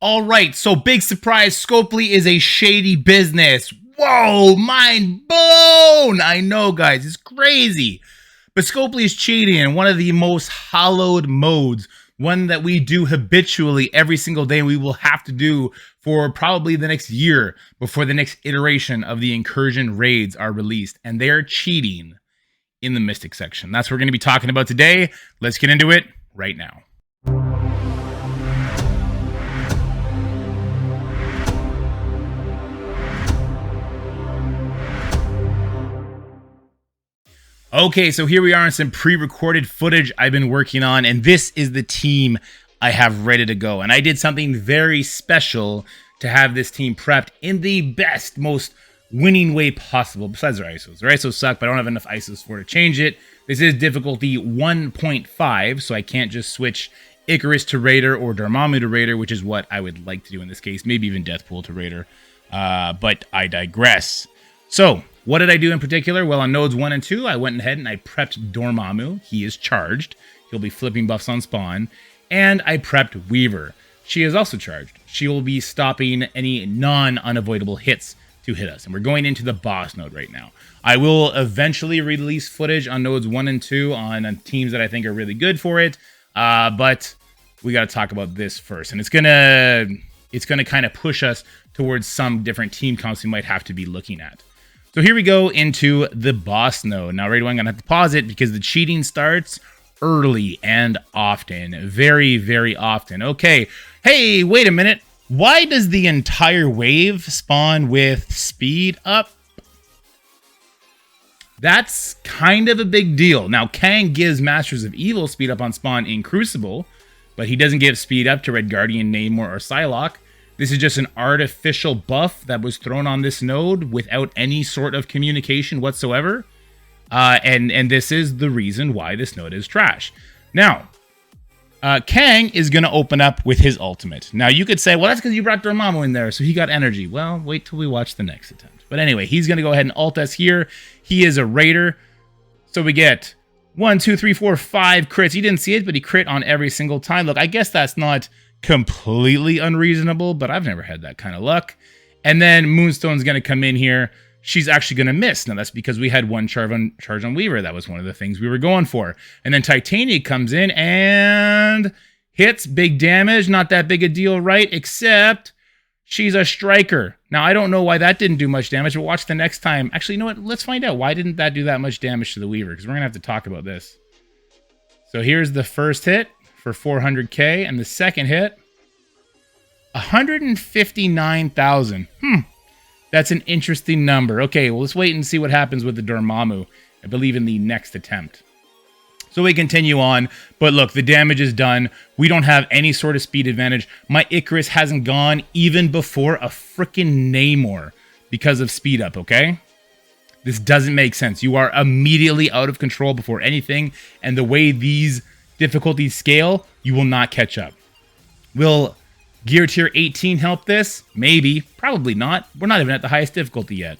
All right, so big surprise, Scopely is a shady business. Whoa, mind blown! I know, guys, it's crazy. But Scopely is cheating in one of the most hallowed modes, one that we do habitually every single day, and we will have to do for probably the next year before the next iteration of the incursion raids are released. And they're cheating in the Mystic section. That's what we're going to be talking about today. Let's get into it right now. Okay, so here we are in some pre-recorded footage I've been working on, and this is the team I have ready to go. And I did something very special to have this team prepped in the best, most winning way possible, besides their ISOs. Their ISOs suck, but I don't have enough ISOs for to change it. This is difficulty 1.5, so I can't just switch Icarus to Raider or Dormammu to Raider, which is what I would like to do in this case. Maybe even Deathpool to Raider, but I digress. So, what did I do in particular? Well, on nodes 1 and 2, I went ahead and I prepped Dormammu. He is charged. He'll be flipping buffs on spawn. And I prepped Weaver. She is also charged. She will be stopping any non-unavoidable hits to hit us. And we're going into the boss node right now. I will eventually release footage on nodes 1 and 2 on teams that I think are really good for it. But we got to talk about this first. And it's gonna kind of push us towards some different team comps we might have to be looking at. So here we go into the boss node. Now, right away, I'm going to have to pause it because the cheating starts early and often. Very, very often. Okay. Hey, wait a minute. Why does the entire wave spawn with speed up? That's kind of a big deal. Now, Kang gives Masters of Evil speed up on spawn in Crucible, but he doesn't give speed up to Red Guardian, Namor, or Psylocke. This is just an artificial buff that was thrown on this node without any sort of communication whatsoever. And this is the reason why this node is trash. Now, Kang is going to open up with his ultimate. Now, you could say, well, that's because you brought Dormammu in there, so he got energy. Well, wait till we watch the next attempt. But anyway, he's going to go ahead and ult us here. He is a Raider. So we get 1, 2, 3, 4, 5 crits. You didn't see it, but he crit on every single time. Look, I guess that's not completely unreasonable, but I've never had that kind of luck. And then Moonstone's going to come in here. She's actually going to miss. Now, that's because we had one charge on Weaver. That was one of the things we were going for. And then Titania comes in and hits big damage. Not that big a deal, right? Except she's a striker. Now, I don't know why that didn't do much damage, but watch the next time. Actually, you know what? Let's find out. Why didn't that do that much damage to the Weaver? Because we're going to have to talk about this. So here's the first hit for 400k, and the second hit, 159,000. That's an interesting number. Okay, well, let's wait and see what happens with the Dormammu, I believe, in the next attempt. So we continue on, but look, the damage is done. We don't have any sort of speed advantage. My Icarus hasn't gone even before a freaking Namor because of speed up, okay? This doesn't make sense. You are immediately out of control before anything, and the way these difficulties scale, you will not catch up. Will Gear Tier 18 help this? Maybe. Probably not. We're not even at the highest difficulty yet.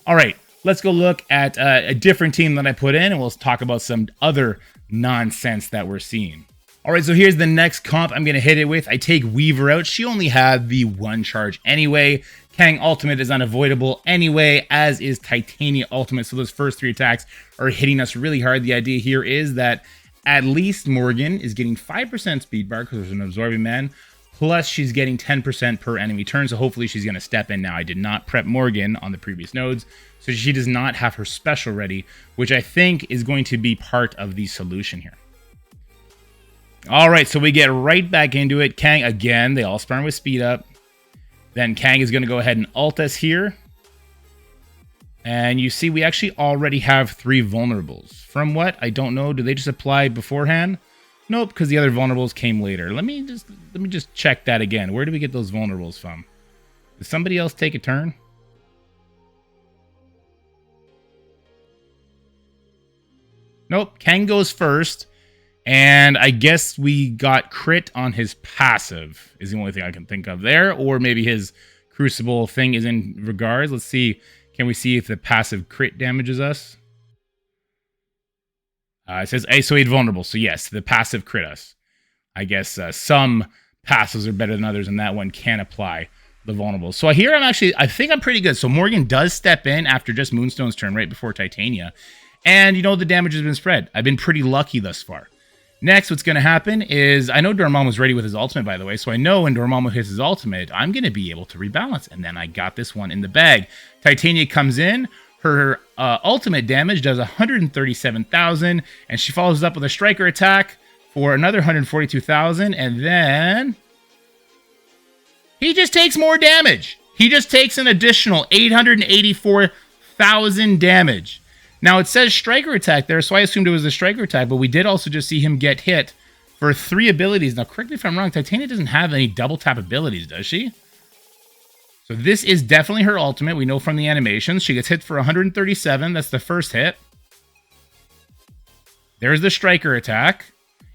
All right, let's go look at a different team that I put in, and we'll talk about some other nonsense that we're seeing. All right, so here's the next comp I'm going to hit it with. I take Weaver out. She only had the one charge anyway. Kang Ultimate is unavoidable anyway, as is Titania Ultimate. So those first 3 attacks are hitting us really hard. The idea here is that at least Morgan is getting 5% speed bar because there's an Absorbing Man. Plus, she's getting 10% per enemy turn, so hopefully she's going to step in now. I did not prep Morgan on the previous nodes, so she does not have her special ready, which I think is going to be part of the solution here. All right, so we get right back into it. Kang, again, they all spawn with speed up. Then Kang is going to go ahead and ult us here. And you see, we actually already have 3 vulnerables. From what? I don't know. Do they just apply beforehand? Nope, because the other vulnerables came later. Let me just check that again. Where do we get those vulnerables from? Did somebody else take a turn? Nope, Kang goes first. And I guess we got crit on his passive is the only thing I can think of there. Or maybe his Crucible thing is in regards. Let's see. Can we see if the passive crit damages us? It says isolate vulnerable. So yes, the passive crit us. I guess some passives are better than others, and that one can apply the vulnerable. So here I think I'm pretty good. So Morgan does step in after just Moonstone's turn right before Titania. And, the damage has been spread. I've been pretty lucky thus far. Next, what's going to happen is, I know Dormammu's ready with his ultimate, by the way, so I know when Dormammu hits his ultimate, I'm going to be able to rebalance. And then I got this one in the bag. Titania comes in. Her ultimate damage does 137,000, and she follows up with a striker attack for another 142,000, and then he just takes more damage. He just takes an additional 884,000 damage. Now, it says striker attack there, so I assumed it was a striker attack, but we did also just see him get hit for 3 abilities. Now, correct me if I'm wrong, Titania doesn't have any double tap abilities, does she? So this is definitely her ultimate. We know from the animations. She gets hit for 137. That's the first hit. There's the striker attack.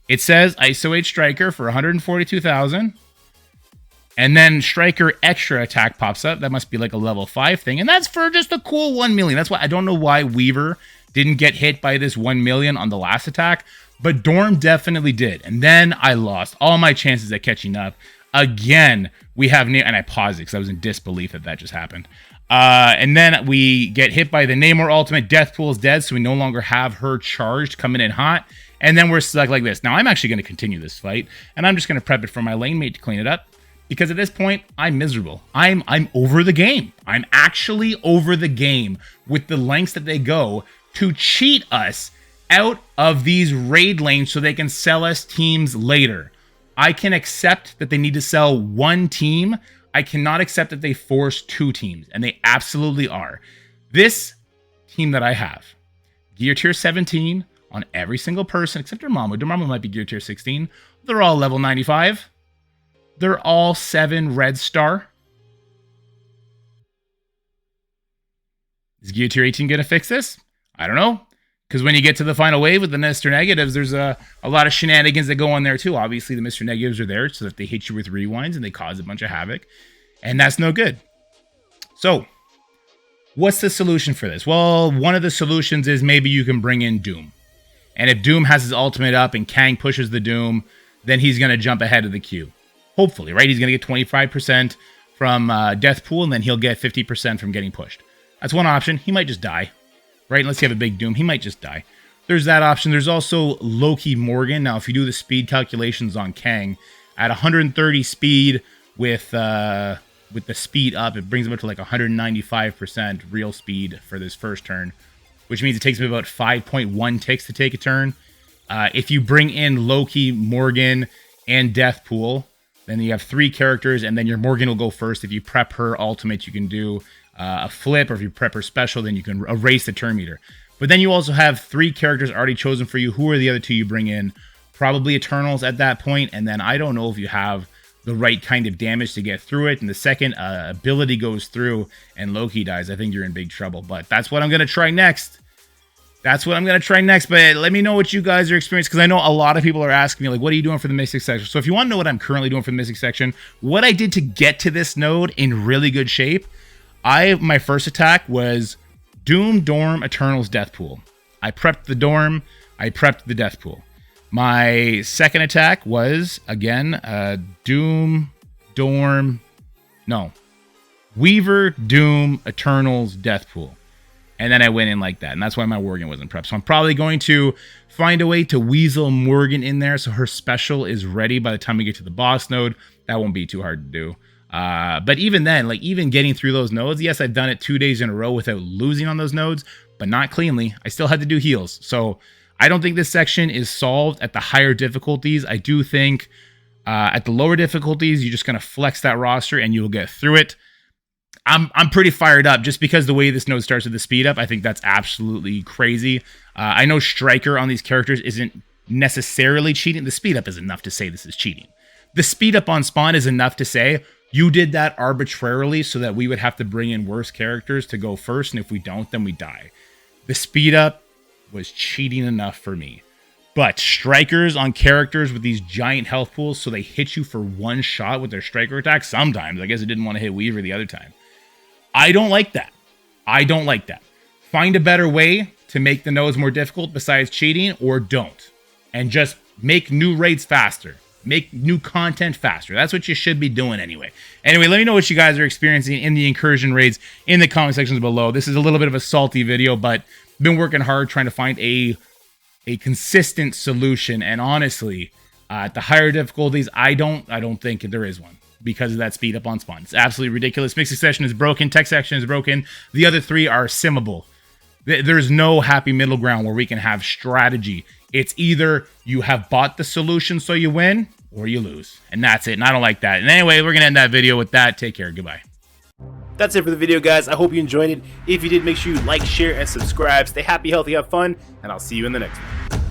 It says ISO 8 striker for 142,000. And then striker extra attack pops up. That must be like a level 5 thing. And that's for just a cool 1 million. That's why I don't know why Weaver didn't get hit by this 1 million on the last attack. But Dorm definitely did. And then I lost all my chances at catching up. Again, we have... And I paused it because I was in disbelief that just happened. And then we get hit by the Namor ultimate. Deathpool is dead, so we no longer have her charged coming in hot. And then we're stuck like this. Now, I'm actually going to continue this fight. And I'm just going to prep it for my lane mate to clean it up. Because at this point, I'm miserable. I'm over the game. I'm actually over the game with the lengths that they go to cheat us out of these raid lanes so they can sell us teams later. I can accept that they need to sell 1 team. I cannot accept that they force 2 teams, and they absolutely are. This team that I have, Gear Tier 17 on every single person except Dormammu. Dormammu might be Gear Tier 16. They're all level 95. They're all 7 red star. Is Gear Tier 18 going to fix this? I don't know. Because when you get to the final wave with the Mr. Negatives, there's a lot of shenanigans that go on there too. Obviously, the Mr. Negatives are there so that they hit you with rewinds and they cause a bunch of havoc. And that's no good. So, what's the solution for this? Well, one of the solutions is maybe you can bring in Doom. And if Doom has his ultimate up and Kang pushes the Doom, then he's going to jump ahead of the queue. Hopefully, right? He's going to get 25% from Deathpool, and then he'll get 50% from getting pushed. That's one option. He might just die, right? Unless you have a big Doom, he might just die. There's that option. There's also Loki Morgan. Now, if you do the speed calculations on Kang, at 130 speed with the speed up, it brings him up to like 195% real speed for this first turn, which means it takes him about 5.1 ticks to take a turn. If you bring in Loki, Morgan, and Deathpool, then you have 3 characters, and then your Morgan will go first. If you prep her ultimate, you can do a flip, or if you prep her special, then you can erase the turn meter. But then you also have 3 characters already chosen for you. Who are the other 2 you bring in? Probably Eternals at that point, and then I don't know if you have the right kind of damage to get through it. And the second ability goes through and Loki dies, I think you're in big trouble. But that's what I'm going to try next. But let me know what you guys are experiencing, because I know a lot of people are asking me, like, what are you doing for the Mystic section? So if you want to know what I'm currently doing for the Mystic section, what I did to get to this node in really good shape, my first attack was Doom, Dorm, Eternals, Deathpool. I prepped the Dorm, I prepped the Deathpool. My second attack was, again, Weaver, Doom, Eternals, Deathpool. And then I went in like that. And that's why my Morgan wasn't prepped. So I'm probably going to find a way to weasel Morgan in there so her special is ready by the time we get to the boss node. That won't be too hard to do. But even then, like even getting through those nodes, yes, I've done it 2 days in a row without losing on those nodes, but not cleanly. I still had to do heals. So I don't think this section is solved at the higher difficulties. I do think at the lower difficulties, you're just going to flex that roster and you'll get through it. I'm pretty fired up just because the way this node starts with the speed up. I think that's absolutely crazy. I know Striker on these characters isn't necessarily cheating. The speed up is enough to say this is cheating. The speed up on spawn is enough to say you did that arbitrarily so that we would have to bring in worse characters to go first. And if we don't, then we die. The speed up was cheating enough for me. But strikers on characters with these giant health pools, so they hit you for one shot with their striker attack. Sometimes, I guess it didn't want to hit Weaver the other time. I don't like that. Find a better way to make the nodes more difficult besides cheating, or don't. And just make new raids faster. Make new content faster. That's what you should be doing anyway. Anyway, let me know what you guys are experiencing in the incursion raids in the comment sections below. This is a little bit of a salty video, but been working hard trying to find a consistent solution. And honestly, at the higher difficulties, I don't think there is one because of that speed up on spawn. It's absolutely ridiculous. Mixed succession is broken. Tech section is broken. The other three are simmable. There's no happy middle ground where we can have strategy. It's either you have bought the solution so you win or you lose. And that's it. And I don't like that. And anyway, we're going to end that video with that. Take care. Goodbye. That's it for the video, guys. I hope you enjoyed it. If you did, make sure you like, share, and subscribe. Stay happy, healthy, have fun, and I'll see you in the next one.